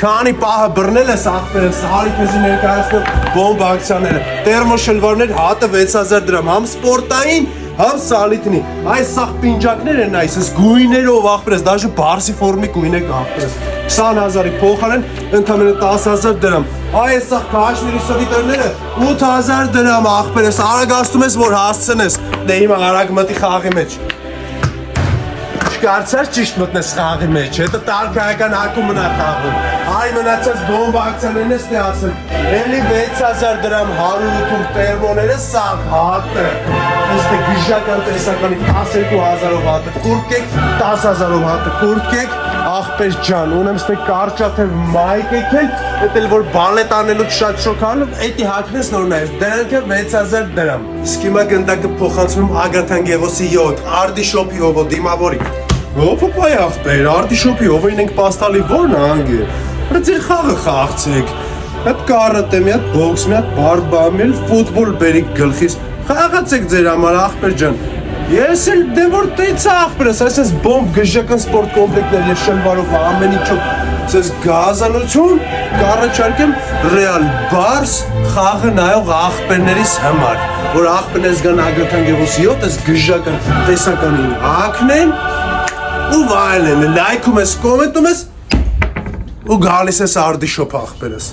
քանի պահը բռնել ես ախպերս, հարի քեզի ներկայացնեմ բոմբ ակցիաները, տերմոշլվարներ հատը 6000 դրամ, համ սպորտային, համ սալիտնի, այս սաղ պինջակներ են այս, ես գույներով ախպերս, դաժը բարսի ֆորմի գույն եք ախպերս, 20,000-ի փոխարեն ընդամենը 10,000 դրամ, այս սաղ կաշմիրի սվիտերները 8,000 դրամ ախպերս, արագ աստում ես, որ հասցնես, դե հիմա արագ մտի խաղի մեջ, չկարծար ճիշտ մտնես խաղի մեջ, հետը տարկայական հակում մնա խաղում, այ մնացած բոմբ ակցիաներն ես թե ասեմ, էլի 6,000 դրամ 180 տերմոները սաղ հատը, ես թե գիժական տեսականի 12,000-ով հատը կուրտկեք, 10,000-ով հատը կուրտկեք, աղպես ջան, ունեմ ստե կարճաթև մայք եկել, էդ էլ որ բալետ անելու շատ շոքանում, էդի հակնես նորնա ես, դրանք է 6,000 դրամ, իսկ հիմա գնդակը փոխանցում Ագաթան Գևոսի 7, արդիշոպի հովո դիմավորի, Ոպոպայ աղբեր, արդիշոպի ով ենք պաստալի որն անգ է, վրա ձեր խաղը խաղցեք, հատ կարըտ է, մի հատ բոքս, մի հատ բարբամել, ֆուտբոլ բերիք գլխիս, խաղացեք ձեր համար աղբեր ջան, ես էլ դե որ տեյցա աղբերս, այս ես բոմբ գժական սպորտ կոմպլեկներ, ես շլվարով ամեն իչով, ես գազանություն, կառաջարկեմ ռեալ բարս խաղը նայող աղբերներիս համար, որ աղբերներս գան Ագաթան Գևոսի 7, ես գժական տեսականին հակնեն, ու վայլեն, լայքում ես, կոմենտում ես ու գալիս ես արդիշոպ աղբերս